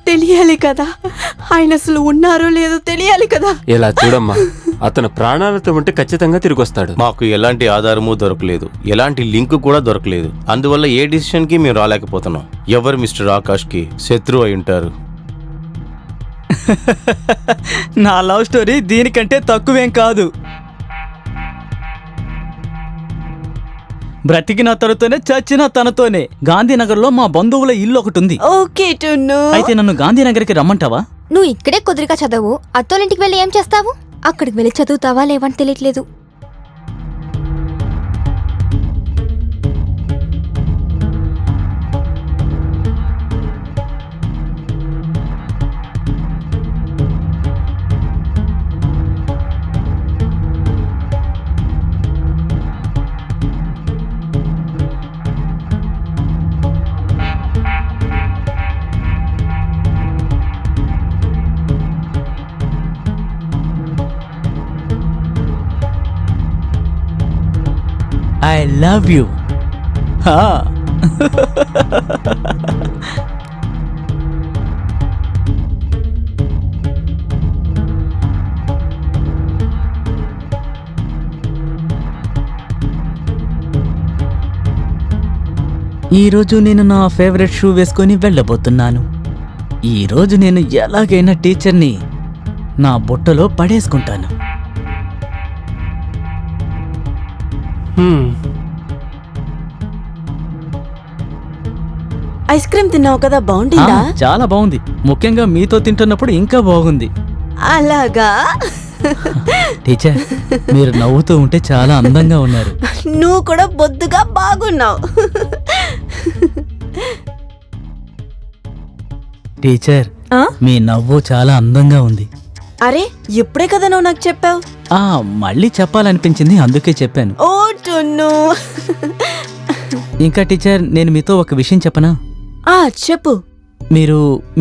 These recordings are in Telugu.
తెలియాలి కదా, ఆయన అసలు ఉన్నారో లేదో తెలియాలి కదా. ఇలా చూడమ్మా, అతను ప్రాణాలతో ఉంటే ఖచ్చితంగా తిరిగి వస్తాడు. మాకు ఎలాంటి ఆధారము దొరకలేదు, ఎలాంటి లింక్ కూడా దొరకలేదు. అందువల్ల ఏ డిసిషన్ కి మేము రాలేకపోతున్నాం. ఎవరు మిస్టర్ ఆకాష్ కి శత్రువు అయి ఉంటారు? నా లవ్ స్టోరీ దీనికంటే తక్కువేం కాదు. బ్రతికిన తనతోనే చచ్చిన తనతోనే. గాంధీనగర్లో మా బంధువుల ఇల్లు ఒకటి ఉంది. ఓకే టున్ను, అయితే నన్ను గాంధీనగర్కి రమ్మంటావా? నువ్వు ఇక్కడే కుదిరిగా చదవు. అత్తోలింటికి వెళ్ళి ఏం చేస్తావు? అక్కడికి వెళ్ళి చదువుతావా లేవని తెలియట్లేదు. I love you. ఈరోజు నేను నా ఫేవరెట్ షూ వేసుకొని వెళ్ళబోతున్నాను. ఈరోజు నేను ఎలాగైనా టీచర్ని నా బుట్టలో పడేసుకుంటాను. ఐస్ క్రీమ్ తిన్నావు కదా, బాగుంటుందా? చాలా బాగుంది. ముఖ్యంగా మీతో తింటున్నప్పుడు ఇంకా బాగుంది. అలాగా? టీచర్, మీరు నవ్వుతూ ఉంటే చాలా అందంగా ఉన్నారు. నువ్వు కూడా బొద్దుగా బాగున్నావు. టీచర్, మీ నవ్వు చాలా అందంగా ఉంది. అరే, ఇప్పుడే కదా నువ్వు నాకు చెప్పావు. మళ్ళీ చెప్పాలనిపించింది, అందుకే చెప్పాను. ఓ టున్ను. ఇంకా టీచర్, నేను మీతో ఒక విషయం చెప్పనా? చెప్పు.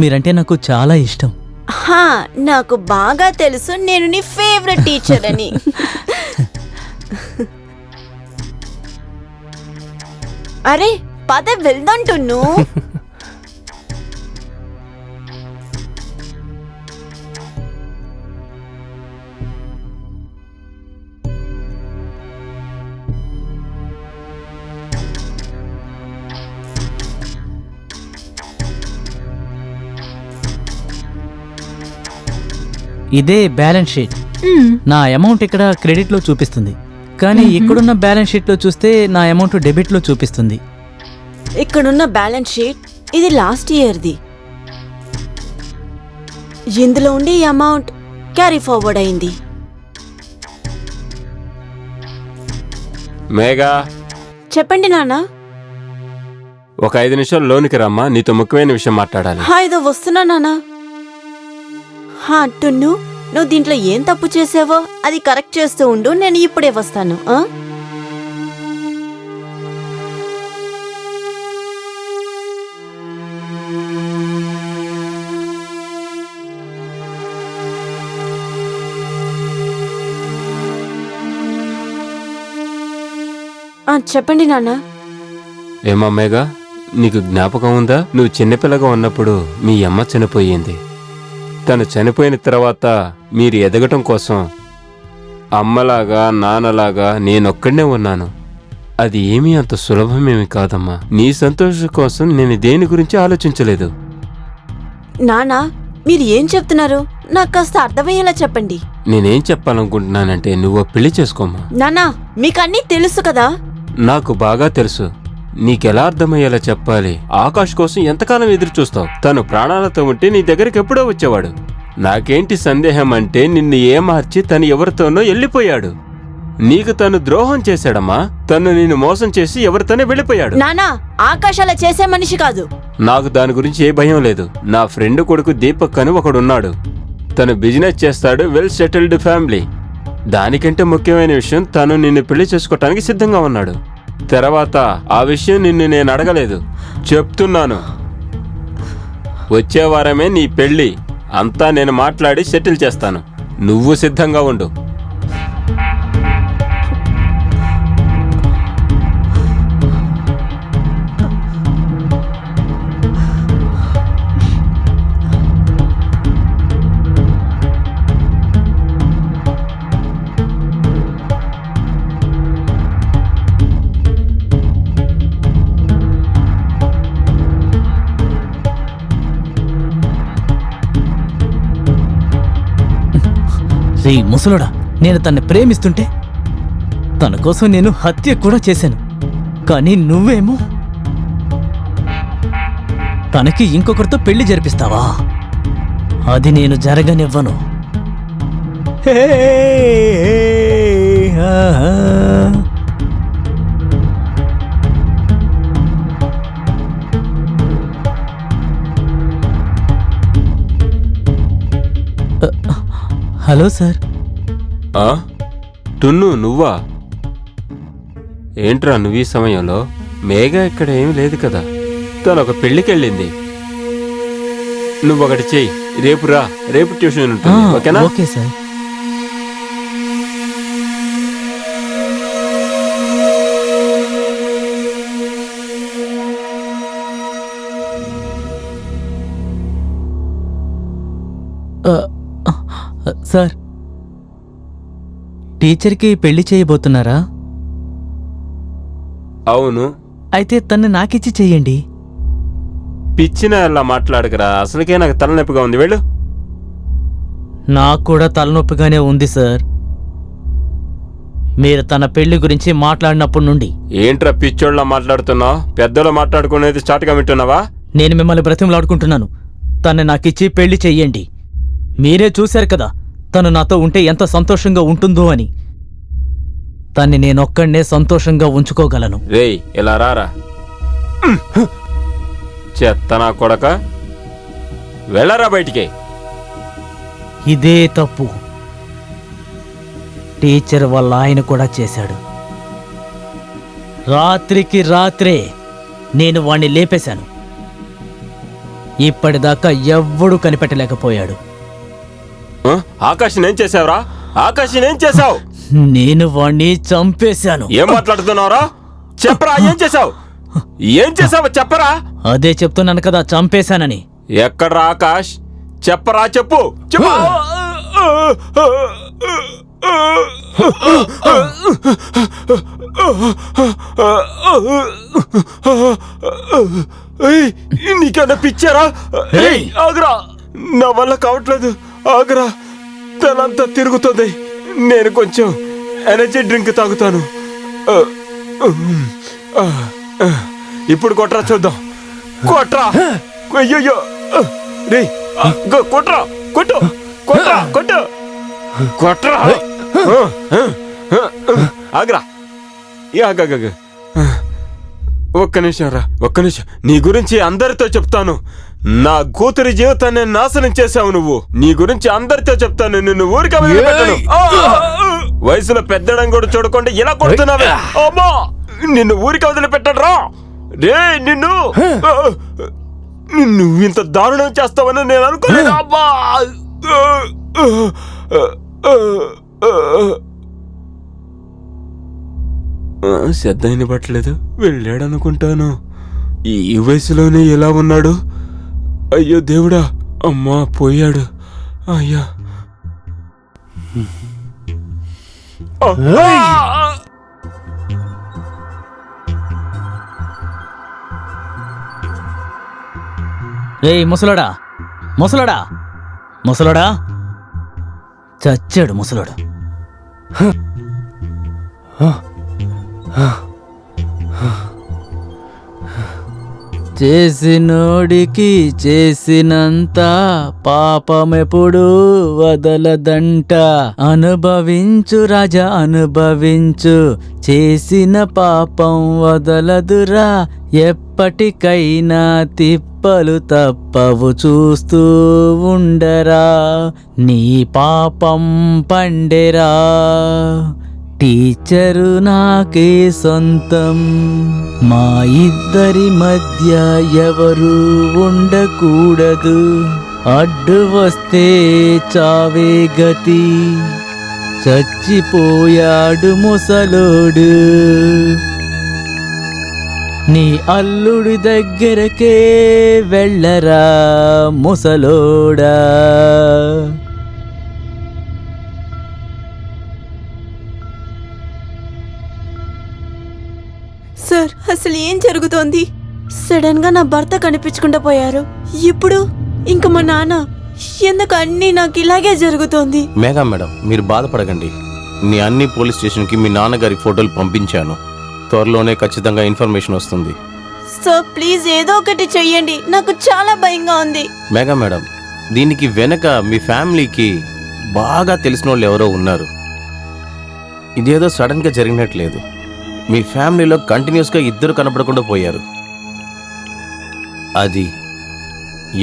మీరంటే నాకు చాలా ఇష్టం. నాకు బాగా తెలుసు, నేను నీ ఫేవరెట్ టీచర్ అని. అరే పద వెళ్దాం టున్ను. ఇదే బ్యాలెన్స్ షీట్. నా అమౌంట్ ఇక్కడ క్రెడిట్ లో చూపిస్తుంది, కానీ ఇక్కడున్న బ్యాలెన్స్ షీట్ లో చూస్తే నా అమౌంట్ డెబిట్ లో చూపిస్తుంది. ఇక్కడున్న బ్యాలెన్స్ షీట్ ఇది లాస్ట్ ఇయర్ది. ఇందులో ఉండి ఈ అమౌంట్ క్యారీ ఫార్వర్డ్ అయింది. మేఘా, చెప్పండి నాన్న. ఒక 5 నిమిషాలు లోనికి రమ్మా, నీతో ముఖ్యమైన విషయం మాట్లాడాలి. ఇదో వస్తున్నా నాన్న. టున్ను, నువ్వు దీంట్లో ఏం తప్పు చేసావో అది కరెక్ట్ చేస్తూ ఉండు, నేను ఇప్పుడే వస్తాను. చెప్పండి నాన్న. ఏమా మేఘా, నీకు జ్ఞాపకం ఉందా? నువ్వు చిన్నపిల్లగా ఉన్నప్పుడు మీ అమ్మ చనిపోయింది. తను చనిపోయిన తర్వాత మీరు ఎదగటం కోసం అమ్మలాగా నాన్నలాగా నేనొక్కడనే ఉన్నాను. అది ఏమీ అంత సులభమేమి కాదమ్మా. నీ సంతోషం కోసం నేను దేని గురించి ఆలోచించలేదు. నానా, మీరు ఏం చెప్తున్నారు? నాకు కాస్త అర్థమయ్యేలా చెప్పండి. నేనేం చెప్పాలనుకుంటున్నానంటే నువ్వు పెళ్లి చేసుకోమ్మా. నానా, మీకన్నీ తెలుసు కదా. నాకు బాగా తెలుసు. నీకెలా అర్థమయ్యేలా చెప్పాలి? ఆకాష్ కోసం ఎంతకాలం ఎదురు చూస్తావు? తను ప్రాణాలతో ఉంటే నీ దగ్గరికి ఎప్పుడో వచ్చేవాడు. నాకేంటి సందేహం అంటే నిన్ను ఏమార్చి తను ఎవరితోనో వెళ్ళిపోయాడు. నీకు తను ద్రోహం చేశాడమ్మా. తను నిన్ను మోసం చేసి ఎవరితోనే వెళ్ళిపోయాడు. నానా, ఆకాష్ అలా చేసే మనిషి కాదు. నాకు దాని గురించి ఏ భయం లేదు. నా ఫ్రెండ్ కొడుకు దీపక్ అని ఒకడున్నాడు. తను బిజినెస్ చేస్తాడు, వెల్ సెటిల్డ్ ఫ్యామిలీ. దానికంటే ముఖ్యమైన విషయం, తను నిన్ను పెళ్లి చేసుకోవటానికి సిద్ధంగా ఉన్నాడు. తర్వాత ఆ విషయం నిన్ను నేను అడగలేదు. చెప్తున్నాను, వచ్చే వారమే నీ పెళ్లి. అంతా నేను మాట్లాడి సెటిల్ చేస్తాను. నువ్వు సిద్ధంగా ఉండు. రే ముసలోడా, నేను తన్ని ప్రేమిస్తుంటే తన కోసం నేను హత్య కూడా చేశాను. కానీ నువ్వేమో తనకి ఇంకొకరితో పెళ్లి జరిపిస్తావా? అది నేను జరగనివ్వను. హే, హా, హా. Hello sir. ఆ? టున్ను నువ్వా? ఏంట్రా నువ్వు ఈ సమయంలో? మేఘా ఇక్కడ ఏమీ లేదు కదా, తను ఒక పెళ్ళికెళ్ళింది. నువ్వొకటి చెయ్యి, రేపు రా, రేపు ట్యూషన్ ఉంటుంది, ఓకేనా? Okay sir. సార్, టీచర్కి పెళ్లి చేయబోతున్నారా? అవును. అయితే తన్ని నాకిచ్చి చెయ్యండి. పిచ్చిన అలా మాట్లాడకరా, అసలుకే నాకు తలనొప్పిగా ఉంది, వెళ్ళు. నాకు కూడా తలనొప్పిగానే ఉంది సార్. మీరు తన పెళ్లి గురించి మాట్లాడినప్పటి నుండి. ఏంట్రా పిచ్చోళ్ళ మాట్లాడుతున్నావు? పెద్దలో మాట్లాడుకునేది స్టార్ట్గా వింటున్నావా? నేను మిమ్మల్ని బ్రతిమలాడుకుంటున్నాను, తన్ని నాకిచ్చి పెళ్లి చెయ్యండి. మీరే చూశారు కదా తను నాతో ఉంటే ఎంత సంతోషంగా ఉంటుందో అని. తన్ని నేనొక్కడే సంతోషంగా ఉంచుకోగలను. రేయ్ ఇలా రారా, చెత్త నా కొడక, వెళ్ళరా బయటికి. ఇదే తప్పు టీచర్ వల్ల ఆయన కూడా చేశాడు. రాత్రికి రాత్రే నేను వాణ్ణి లేపేశాను. ఇప్పటిదాకా ఎవ్వడూ కనిపెట్టలేకపోయాడు. ఆకాశ్ ఏం చేసావురా? ఆకాశ్ ఏం చేసావు? నేను వాణ్ణి చంపేశాను. ఏం మాట్లాడుతున్నావురా? చెప్పరా, ఏం చేసావు? ఏం చేసావు చెప్పరా? అదే చెప్తున్నాను కదా, చంపేశానని. ఎక్కడ్రా ఆకాశ్? చెప్పరా, చెప్పు చెప్పు. నీకన్నా పిచ్చారా? ఆగ్రా, నా వల్ల కావట్లేదు, ఆగ్రా. తనంతా తిరుగుతుంది, నేను కొంచెం ఎనర్జీ డ్రింక్ తాగుతాను. ఇప్పుడు కొట్రా చూద్దాం, కొట్రా. అయ్యో రే, కొట్రా, కొట్టు, కొట్రా, కొట్టు, కొట్రా. ఆగ్రా, ఆగ, ఒక్క నిమిషం రా, ఒక్క నిమిషం. నీ గురించి అందరితో చెప్తాను. నా కూతురి జీవితాన్ని నాశనం చేశావు నువ్వు. నీ గురించి అందరితో చెప్తాను, నిన్ను ఊరికే వదిలిపెట్టను. వయసులో పెద్దడం కూడా చూడకుండా ఇలా కొడుతున్నావే, అమ్మా, నిన్ను ఊరికే వదిలిపెట్టడు రా. రే, నువ్వు ఇంత దారుణం చేస్తావని నేను అనుకోలేదు. అమ్మా, శ్రద్ధ వినపట్లేదు, వెళ్ళాడనుకుంటాను. ఈ వయసులోనే ఎలా ఉన్నాడు? అయ్యో దేవుడా, అమ్మా పోయాడు. అయ్యా, రేయ్ ముసలోడా, ముసలోడా, ముసలోడా, చచ్చాడు ముసలోడు. చేసినోడికి చేసినంత పాపమెప్పుడు వదలదంట. అనుభవించు రాజా, అనుభవించు, చేసిన పాపం వదలదురా. ఎప్పటికైనా తిప్పలు తప్పవు, చూస్తూ ఉండరా, నీ పాపం పండెరా. టీచరు నాకే సొంతం, మా ఇద్దరి మధ్య ఎవరు ఉండకూడదు. అడ్డు వస్తే చావే గతి, చచ్చిపోయాడు ముసలోడు. నీ అల్లుడి దగ్గరకే వెళ్ళరా ముసలోడా. సార్, అసలు ఏం జరుగుతోంది? సడన్ గా నా భర్త కనిపించకుండా పోయారు. ఇప్పుడు ఇంక మా నాన్న ఎందుకు అన్నీ నాకు ఇలాగే జరుగుతోంది? మేఘా మేడం, మీరు బాధపడకండి. మీ అన్ని పోలీస్ స్టేషన్కి మీ నాన్నగారి ఫోటోలు పంపించాను. త్వరలోనే ఖచ్చితంగా ఇన్ఫర్మేషన్ వస్తుంది. సార్ ప్లీజ్ ఏదో ఒకటి చెయ్యండి, నాకు చాలా భయంగా ఉంది. మేఘా మేడం, దీనికి వెనక మీ ఫ్యామిలీకి బాగా తెలిసిన వాళ్ళు ఎవరో ఉన్నారు. ఇదేదో సడన్గా జరిగినట్లేదు. మీ ఫ్యామిలీలో కంటిన్యూస్గా ఇద్దరు కనపడకుండా పోయారు. అది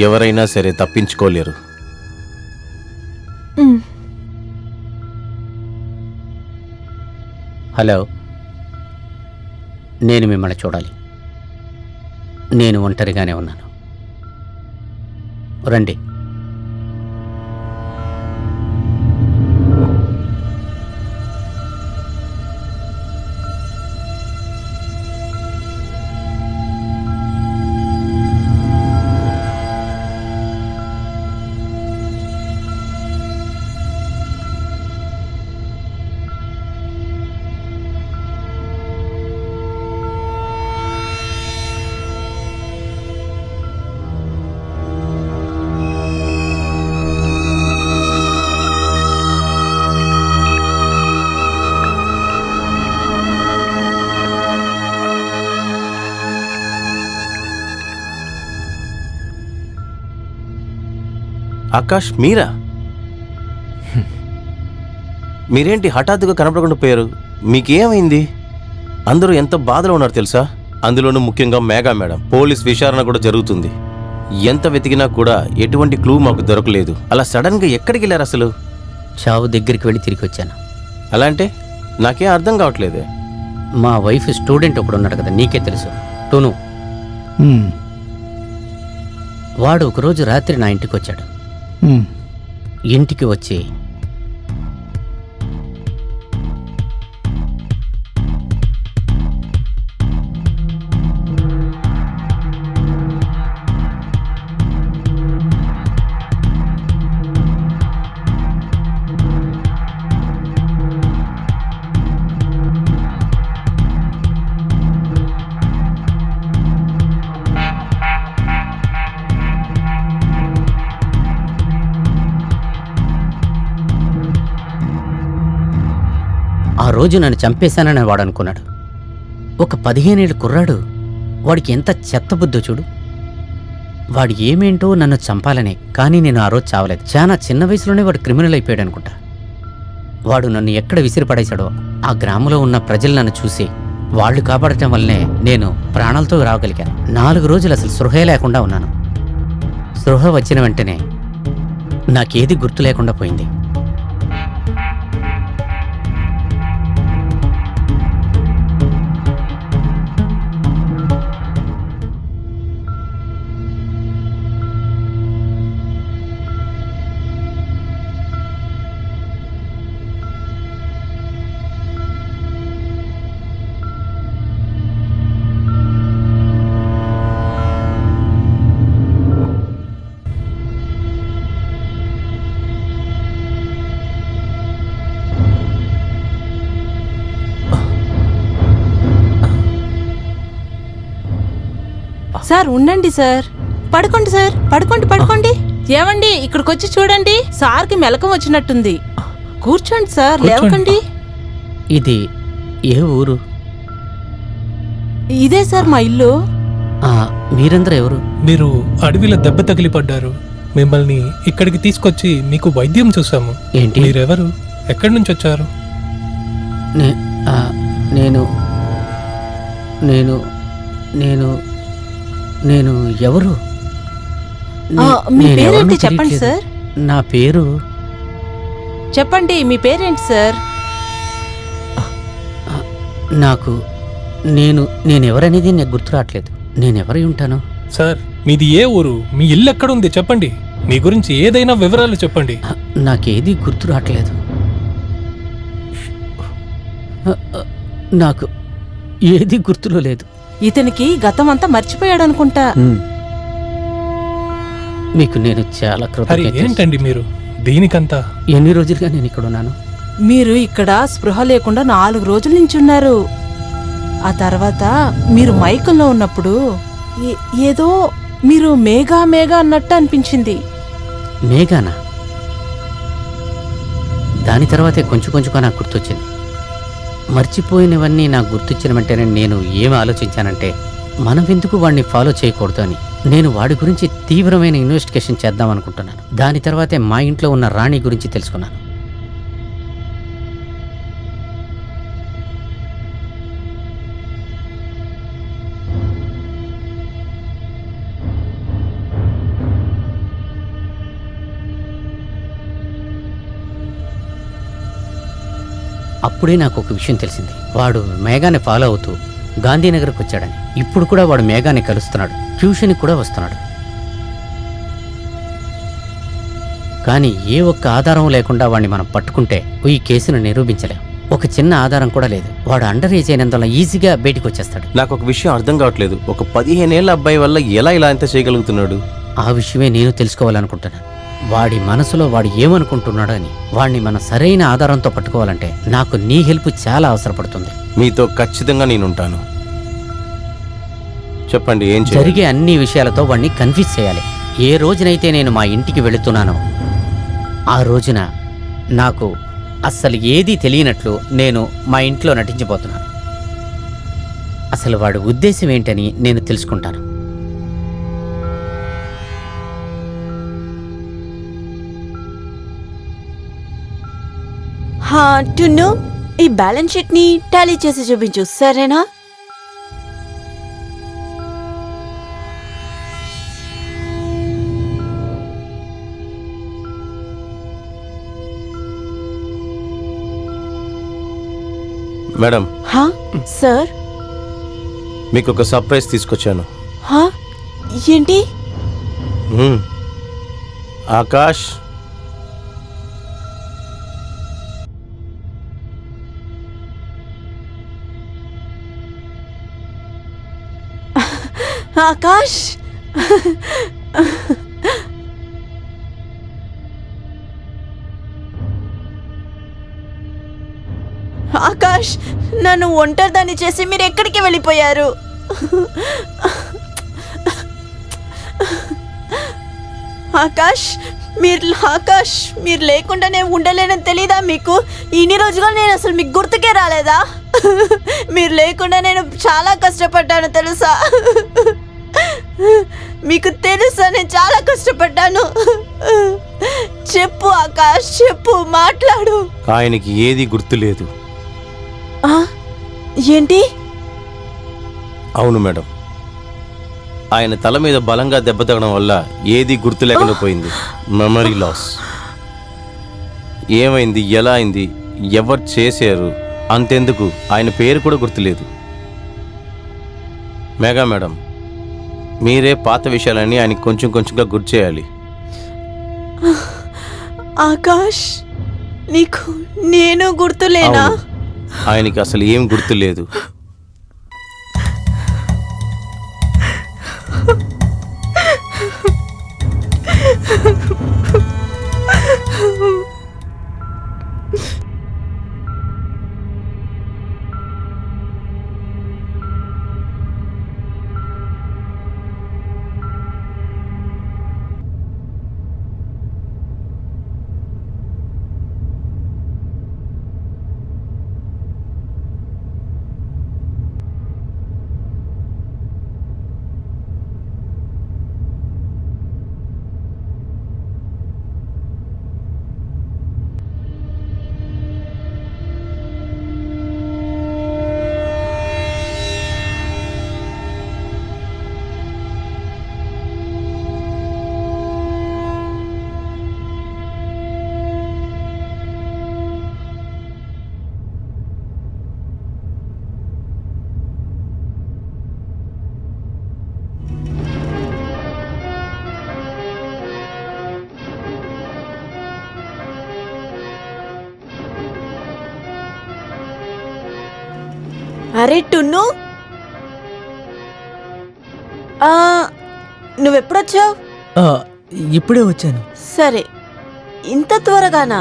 ఎవరైనా సరే తప్పించుకోలేరు. హలో, నేను మిమ్మల్ని చూడాలి. నేను ఒంటరిగానే ఉన్నాను. రండి. ఆకాష్, మీరా? మీరేంటి హఠాత్తుగా కనపడకుండా పోయారు? మీకేమైంది? అందరూ ఎంత బాధలో ఉన్నారు తెలుసా? అందులోనూ ముఖ్యంగా మేఘా మేడం. పోలీస్ విచారణ కూడా జరుగుతుంది. ఎంత వెతికినా కూడా ఎటువంటి క్లూ మాకు దొరకలేదు. అలా సడన్గా ఎక్కడికి వెళ్ళారు అసలు? చావు దగ్గరికి వెళ్ళి తిరిగి వచ్చాను. అలా అంటే నాకేం అర్థం కావట్లేదే. మా వైఫ్ స్టూడెంట్ ఒకడు ఉన్నాడు కదా, నీకే తెలుసు, టూను. వాడు ఒకరోజు రాత్రి నా ఇంటికి వచ్చాడు. ఇంటికి వచ్చి ఆ రోజు నన్ను చంపేశానని వాడు అనుకున్నాడు. ఒక 15 ఏళ్ళ కుర్రాడు. వాడికి ఎంత చెత్త బుద్ధో చూడు. వాడు ఏమేంటో నన్ను చంపాలనే, కానీ నేను ఆ రోజు చావలేదు. చాలా చిన్న వయసులోనే వాడు క్రిమినల్ అయిపోయాడు అనుకుంటా. వాడు నన్ను ఎక్కడ విసిరిపడేశాడో ఆ గ్రామంలో ఉన్న ప్రజలు నన్ను చూసి వాళ్ళు కాపాడటం వల్లనే నేను ప్రాణాలతో రాగలిగాను. 4 రోజులు అసలు స్పృహే లేకుండా ఉన్నాను. స్పృహ వచ్చిన వెంటనే నాకేది గుర్తు లేకుండా పోయింది. సార్ ఉండండి సార్, పడుకోండి సార్, పడుకోండి పడుకోండి. ఏమండి ఇక్కడికి వచ్చి చూడండి, సార్కి మెలకం వచ్చినట్టుంది. కూర్చోండి సార్, లేవకండి. ఇది ఏ ఊరు? ఇదే సార్ మా ఇల్లు. మీరందరూ ఎవరు? మీరు అడవిలో దెబ్బ తగిలి పడ్డారు. మిమ్మల్ని ఇక్కడికి తీసుకొచ్చి మీకు వైద్యం చూసాము. ఏంటి? మీరెవరు? ఎక్కడి నుంచి వచ్చారు? నేను నేను నేను నేను ఎవరు? మీ పేరేంటి చెప్పండి సార్. నా పేరు చెప్పండి, మీ పేరేంటి సార్? నాకు నేనెవరనేది నాకు గుర్తు రావట్లేదు. నేనెవరై ఉంటాను? సార్, మీది ఏ ఊరు? మీ ఇల్లు ఎక్కడుంది చెప్పండి. మీ గురించి ఏదైనా వివరాలు చెప్పండి. నాకేది గుర్తు రావట్లేదు. నాకు ఏది గుర్తులో లేదు. ఇతనికి గతం అంతా మర్చిపోయాడు అనుకుంటా. మీకు నేను చాలా కృతజ్ఞత. ఏంటండి మీరు దీనికంతా? ఎన్ని రోజులుగా నేను ఇక్కడ ఉన్నాను? మీరు ఇక్కడ స్పృహ లేకుండా 4 రోజుల నుంచి ఉన్నారు. ఆ తర్వాత మీరు మైకంలో ఉన్నప్పుడు ఏదో మీరు మేఘా మేఘా అన్నట్టు అనిపించింది. మేఘానా? దాని తర్వాతే కొంచెం కొంచెంగా నాకు గుర్తొచ్చింది. మర్చిపోయినవన్నీ నాకు గుర్తొచ్చిన వెంటనే నేను ఏం ఆలోచించానంటే, మనం ఎందుకు వాడిని ఫాలో చేయకూడదు అని. నేను వాడి గురించి తీవ్రమైన ఇన్వెస్టిగేషన్ చేద్దాం అనుకుంటున్నాను. దాని తర్వాతే మా ఇంట్లో ఉన్న రాణి గురించి తెలుసుకున్నాను. అప్పుడే నాకు ఒక విషయం తెలిసింది. వాడు మేఘాన్ని ఫాలో అవుతూ గాంధీనగర్కి వచ్చాడని. ఇప్పుడు కూడా వాడు మేఘాన్ని కలుస్తున్నాడు, ట్యూషన్కి కూడా వస్తున్నాడు. కానీ ఏ ఒక్క ఆధారం లేకుండా వాడిని మనం పట్టుకుంటే ఈ కేసును నిరూపించలేం. ఒక చిన్న ఆధారం కూడా లేదు. వాడు అండర్ ఏజ్ అయినందువల్ల ఈజీగా బయటికి వచ్చేస్తాడు. నాకు ఒక విషయం అర్థం కావట్లేదు. ఒక 15 ఏళ్ల అబ్బాయి వల్ల ఎలా ఇలా ఎంత చేయగలుగుతున్నాడు? ఆ విషయమే నేను తెలుసుకోవాలనుకుంటున్నాను. వాడి మనసులో వాడు ఏమనుకుంటున్నాడో అని. వాడిని మనం సరైన ఆధారంతో పట్టుకోవాలంటే నాకు నీ హెల్ప్ చాలా అవసరపడుతుంది. మీతో ఖచ్చితంగా నేనుంటాను. చెప్పండి, ఏం చేయాలి? జరిగే అన్ని విషయాలతో వాడిని కన్ఫ్యూజ్ చేయాలి. ఏ రోజునైతే నేను మా ఇంటికి వెళుతున్నానో ఆ రోజున నాకు అస్సలు ఏదీ తెలియనట్లు నేను మా ఇంట్లో నటించబోతున్నాను. అసలు వాడి ఉద్దేశం ఏంటని నేను తెలుసుకుంటాను. టున్ను, ఈ బ్యాలెన్స్ షీట్ ని టాలీ చేసి చూపించు, సరేనా? మేడం, సార్, మీకు ఒక సర్ప్రైజ్ తీసుకొచ్చాను. ఏంటి? ఆకాష్, ఆకాష్, ఆకాష్, నన్ను ఒంటరిదాన్ని చేసి మీరు ఎక్కడికి వెళ్ళిపోయారు? ఆకాష్, మీరు లేకుండా నేను ఉండలేనని తెలీదా మీకు? ఇన్ని రోజులు నేను అసలు మీకు గుర్తుకే రాలేదా? మీరు లేకుండా నేను చాలా కష్టపడ్డాను తెలుసా? మీకు తెలుసా నేను చాలా కష్టపడ్డాను? చెప్పు ఆకాష్, చెప్పు, మాట్లాడు. ఆయనకి ఏది గుర్తులేదు. ఏంటి? అవును మేడం, ఆయన తల మీద బలంగా దెబ్బ తగడం వల్ల ఏది గుర్తు లేకుండా పోయింది. Memory loss. ఏమైంది, ఎలా అయింది, ఎవరు చేశారు, అంతెందుకు ఆయన పేరు కూడా గుర్తులేదు. మేఘా మేడం, మీరే పాత విషయాలన్నీ ఆయనకి కొంచెం కొంచెంగా గుర్తు చేయాలి. ఆకాష్, నీకు నేను గుర్తులేనా? అవును, ఆయనకి అసలు ఏం గుర్తులేదు. అరే టున్ను, నువ్వెప్పుడొచ్చావు? ఇప్పుడే వచ్చాను. సరే, ఇంత త్వరగానా?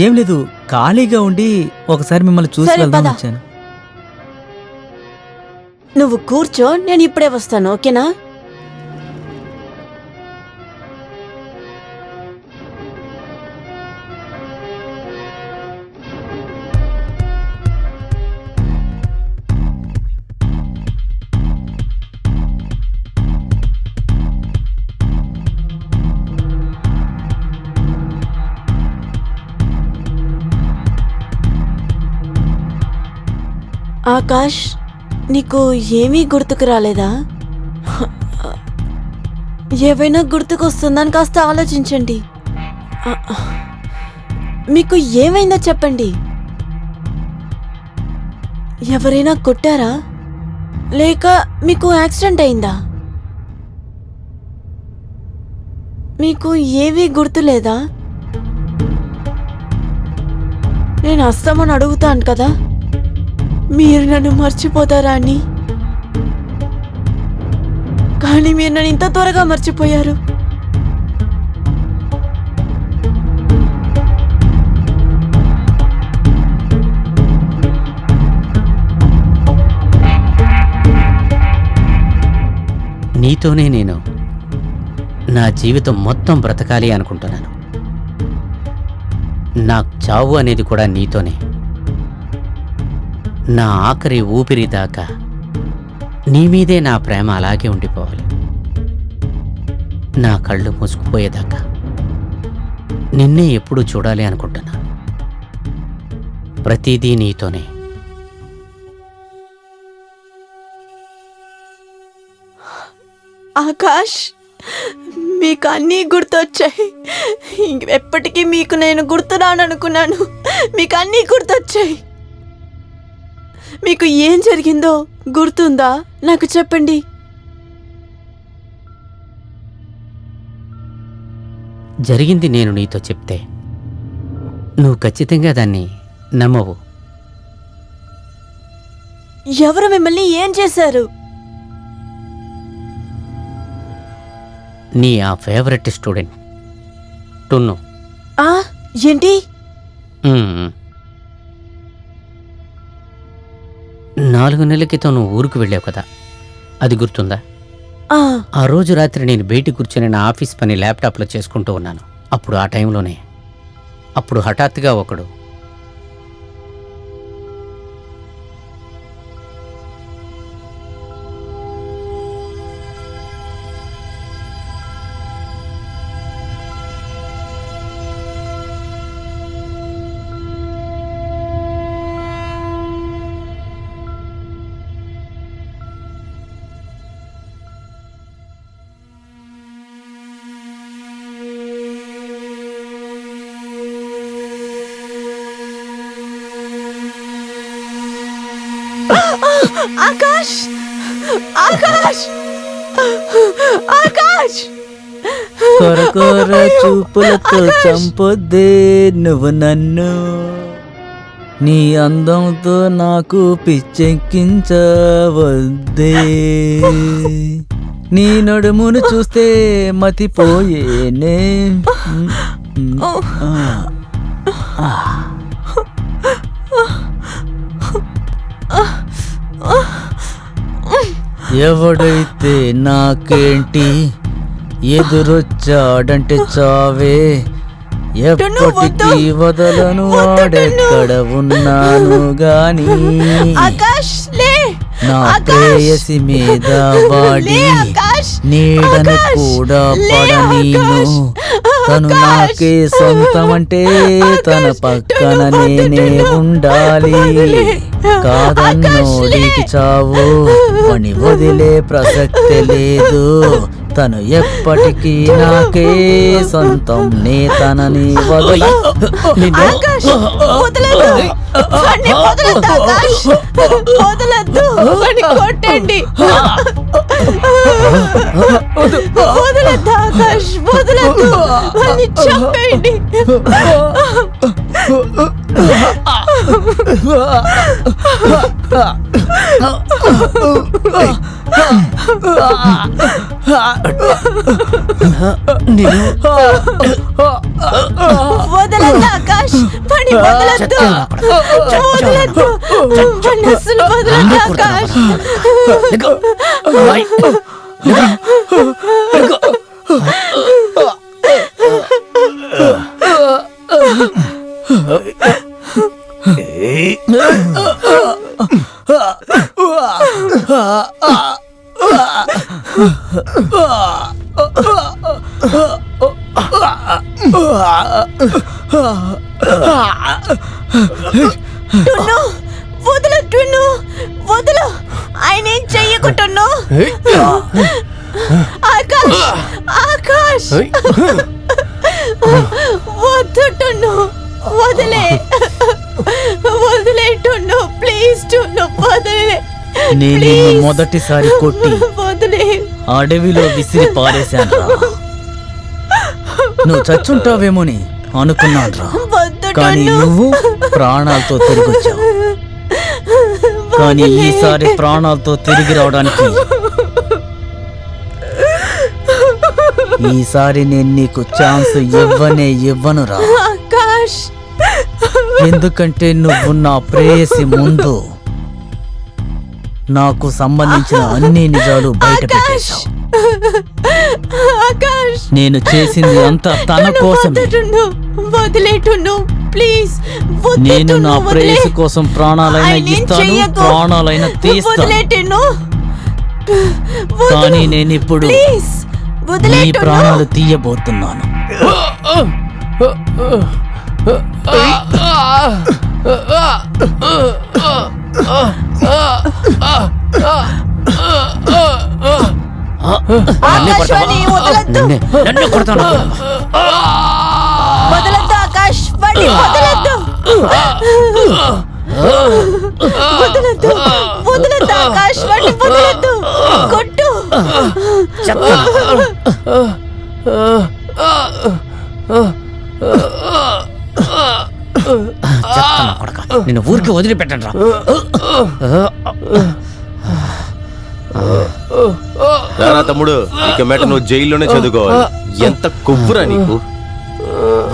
ఏం లేదు, ఖాళీగా ఉండి ఒకసారి మిమ్మల్ని చూసి సరే, వెళ్దాం పద. వచ్చాను. నువ్వు కూర్చో, నేను ఇప్పుడే వస్తాను, ఓకేనా? ఆకాష్, నీకు ఏమీ గుర్తుకు రాలేదా? ఏవైనా గుర్తుకొస్తుందని కాస్త ఆలోచించండి. మీకు ఏమైందో చెప్పండి. ఎవరైనా కొట్టారా, లేక మీకు యాక్సిడెంట్ అయిందా? మీకు ఏవీ గుర్తులేదా? నేను అస్తమని అడుగుతాను కదా, మీరు నన్ను మర్చిపోతారా అని. కానీ మీరు నన్ను ఇంత త్వరగా మర్చిపోయారు. నీతోనే నేను నా జీవితం మొత్తం బ్రతకాలి అనుకుంటున్నాను. నాకు చావు అనేది కూడా నీతోనే. నా ఆఖరి ఊపిరి దాకా నీ మీదే నా ప్రేమ అలాగే ఉండిపోవాలి. నా కళ్ళు మూసుకుపోయేదాకా నిన్నే ఎప్పుడూ చూడాలి అనుకుంటున్నా. ప్రతిదీ నీతోనే. ఆకాష్, మీకు అన్నీ గుర్తొచ్చాయి. ఎప్పటికీ మీకు నేను గుర్తురాననుకున్నాను. మీకు అన్నీ గుర్తొచ్చాయి. మీకు ఏం జరిగిందో గుర్తుందా? నాకు చెప్పండి. జరిగింది నేను నీతో చెప్తే నువ్వు ఖచ్చితంగా దాన్ని నమ్మవు. ఎవరు మిమ్మల్ని ఏం చేశారు? నీ ఆ ఫేవరెట్ స్టూడెంట్ టున్ను. ఏంటి? 4 నెలల క్రితం నువ్వు ఊరికి వెళ్ళావు కదా, అది గుర్తుందా? ఆ రోజు రాత్రి నేను బయట కూర్చొని నా ఆఫీస్ పని ల్యాప్టాప్లో చేసుకుంటూ ఉన్నాను. అప్పుడు ఆ టైంలోనే హఠాత్తుగా ఒకడు ఆకాష్, ఆకాష్, ఆకాష్! కొరకొర చూపులతో చంపొద్దే నువ్వు నన్ను, నీ అందంతో నాకు పిచ్చెక్కించవద్దే, నీ నడుమును చూస్తే మతిపోయేనే. ఎవడైతే నాకేంటి, ఎదురొచ్చాడంటే చావే, ఎప్పటికీ వదలను, వాడెక్కడ ఉన్నాను గాని. ఆకాష్, లే! నా ప్రేయసి మీద వాడి నీడను కూడా పడనీను. తను నాకే సొంతమంటే తన పక్కన నేనే ఉండాలి. కాదన్నోడికి చావు పని వదిలే ప్రసక్తే లేదు. తను ఎప్పటికీ నాకే సొంతం, నే తనని వదలొద్దు. కొట్టండి, వదలొద్దు ఆకాష్, వదలొద్దు, వాడిని చంపేయండి. వదలొద్దు ఆకాష్, వాడిని వదలొద్దు, వదలొద్దు, వాడిని అస్సలు వదలొద్దు ఆకాష్. వదలట్టును, వదలు. ఆయన ఏం చెయ్యకుంటున్ను. ఆకాష్, ఆకాష్, వద్దుట్టును, వదిలే, వదిలేట్టును, ప్లీజ్ టున్ను, వదిలే. నేను నిన్ను మొదటిసారి కొట్టి వదిలే. అడవిలో విసిరి పారేశాను. నువ్వు చచ్చుంటావేమోని అనుకున్నాను, కానీ నువ్వు ప్రాణాలతో తిరిగొచ్చావు. కానీ ఈసారి ప్రాణాలతో తిరిగి రావడానికి ఈసారి నేను నీకు ఛాన్స్ ఇవ్వనురా. ఆకాష్, ఎందుకంటే నువ్వు నా ప్రేయసి ముందు నాకు సంబంధించిన అన్ని నిజాలు బయట పెట్టేశావు. ఆకాష్, నేను చేసింది అంతా తన కోసమే. వదిలేటును, ప్లీజ్. నేను నా ప్రేయసి కోసం ప్రాణాలైనా ఇస్తాను, ప్రాణాలైనా తీస్తాను. వదిలేటును, కానీ నేను ఇప్పుడు ప్లీజ్ నీ వదిలేటును. ప్రాణాలు తీయబోతున్నాను. ఆకాశాన్ని వదలొద్దు. నన్ను కొడతాను. వదలొద్దు ఆకాష్, వాడిని వదలొద్దు. వదలొద్దు, వదలొద్దు ఆకాష్, వాడిని వదలొద్దు. కొట్టు. చెప్తాను కొడక, నిన్ను ఊరికి వదిలిపెట్టండి రా. రారా తమ్ముడు, ఇక మెట నువ్వు జైల్లోనే చదువుకోవాలి. ఎంత కొవ్వురా నీకు.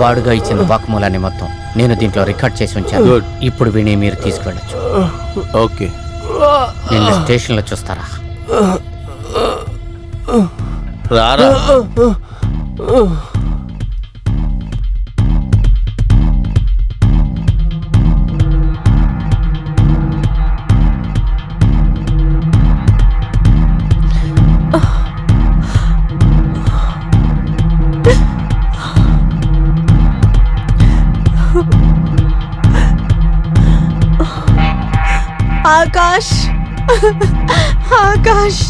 వాడుగా ఇచ్చిన వాక్మూలాన్ని మొత్తం నేను దీంట్లో రికార్డ్ చేసి ఉంచాను. Good. ఇప్పుడు విని మీరు తీసుకువెళ్ళచ్చు. ఓకే, నిన్ను స్టేషన్లో చూస్తారా? రారా. ఆకాష్, ఆకాష్,